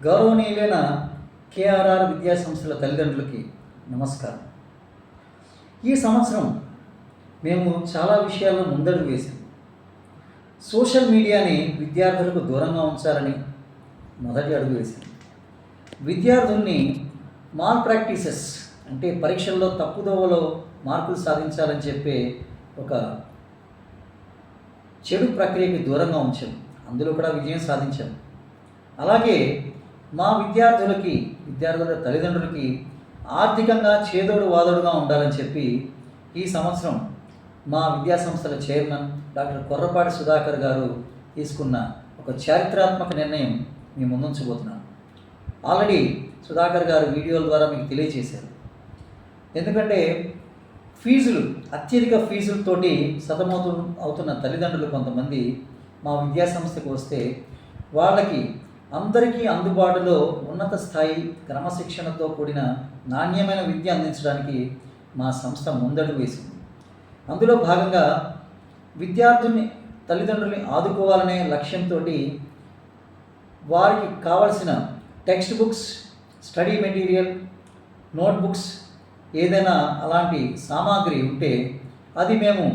గౌరవనీయులైన కేఆర్ఆర్ విద్యా సంస్థల తల్లిదండ్రులకి నమస్కారం. ఈ సంవత్సరం మేము చాలా విషయాల్లో ముందడుగు వేసాం. సోషల్ మీడియాని విద్యార్థులకు దూరంగా ఉంచాలని మొదటి అడుగు వేసాం. విద్యార్థుల్ని మాల్ ప్రాక్టీసెస్ అంటే పరీక్షల్లో తప్పుదోవలో మార్కులు సాధించాలని చెప్పే ఒక చెడు ప్రక్రియకి దూరంగా ఉంచాం. అందులో కూడా విజయం సాధించాం. అలాగే మా విద్యార్థుల తల్లిదండ్రులకి ఆర్థికంగా చేదోడు వాదోడుగా ఉండాలని చెప్పి ఈ సంవత్సరం మా విద్యాసంస్థల చైర్మన్ డాక్టర్ కొర్రపాటి సుధాకర్ గారు తీసుకున్న ఒక చారిత్రాత్మక నిర్ణయం మీ ముందుంచబోతున్నాను. ఆల్రెడీ సుధాకర్ గారు వీడియోల ద్వారా మీకు తెలియజేశారు. ఎందుకంటే అత్యధిక ఫీజులతోటి అవుతున్న తల్లిదండ్రులు కొంతమంది మా విద్యాసంస్థకు వస్తే వాళ్ళకి అందరికీ అందుబాటులో ఉన్నత స్థాయి క్రమశిక్షణతో కూడిన నాణ్యమైన విద్య అందించడానికి మా సంస్థ ముందడుగు వేసింది. అందులో భాగంగా విద్యార్థుల్ని తల్లిదండ్రుల్ని ఆదుకోవాలనే లక్ష్యంతో వారికి కావలసిన text books, study material, notebooks ఏదైనా అలాంటి సామాగ్రి ఉంటే అది మేము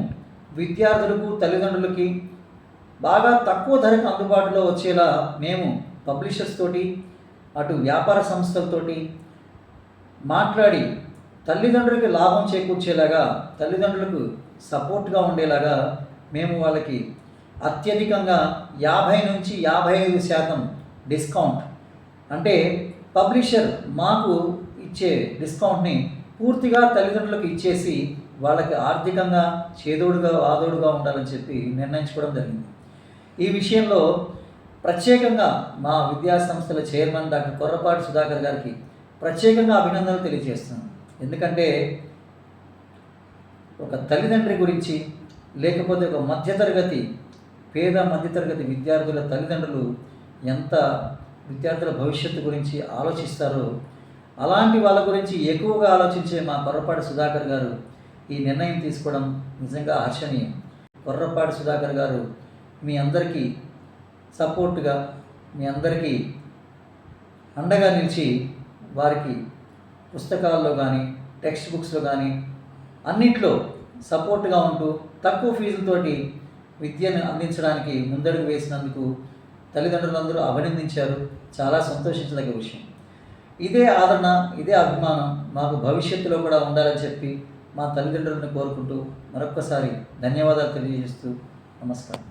విద్యార్థులకు తల్లిదండ్రులకి బాగా తక్కువ ధరకు అందుబాటులో వచ్చేలా మేము పబ్లిషర్స్ తోటి అటు వ్యాపార సంస్థలతోటి మాట్లాడి తల్లిదండ్రులకి లాభం చేకూర్చేలాగా, తల్లిదండ్రులకు సపోర్ట్గా ఉండేలాగా మేము వాళ్ళకి అత్యధికంగా 50 నుంచి 55% డిస్కౌంట్, అంటే పబ్లిషర్ మాకు ఇచ్చే డిస్కౌంట్ని పూర్తిగా తల్లిదండ్రులకు ఇచ్చేసి వాళ్ళకి ఆర్థికంగా ఆదోడుగా ఉండాలని చెప్పి నిర్ణయించుకోవడం జరిగింది. ఈ విషయంలో ప్రత్యేకంగా మా విద్యా సంస్థల చైర్మన్ డాక్టర్ కొర్రపాటి సుధాకర్ గారికి ప్రత్యేకంగా అభినందనలు తెలియజేస్తున్నాను. ఎందుకంటే ఒక తల్లిదండ్రి గురించి, లేకపోతే ఒక పేద మధ్యతరగతి విద్యార్థుల తల్లిదండ్రులు ఎంత విద్యార్థుల భవిష్యత్తు గురించి ఆలోచిస్తారో అలాంటి వాళ్ళ గురించి ఎక్కువగా ఆలోచించే మా కొర్రపాటి సుధాకర్ గారు ఈ నిర్ణయం తీసుకోవడం నిజంగా హర్షణీయం. కొర్రపాటి సుధాకర్ గారు మీ అందరికీ సపోర్ట్గా, మీ అందరికీ అండగా నిలిచి వారికి పుస్తకాల్లో కానీ టెక్స్ట్ బుక్స్లో కానీ అన్నిట్లో సపోర్ట్గా ఉంటూ తక్కువ ఫీజులతోటి విద్యను అందించడానికి ముందడుగు వేసినందుకు తల్లిదండ్రులందరూ అభినందించారు. చాలా సంతోషించదగ్గ విషయం. ఇదే ఆదరణ, ఇదే అభిమానం మాకు భవిష్యత్తులో కూడా ఉండాలని చెప్పి మా తల్లిదండ్రులను కోరుకుంటూ మరొక్కసారి ధన్యవాదాలు తెలియజేస్తూ నమస్కారం.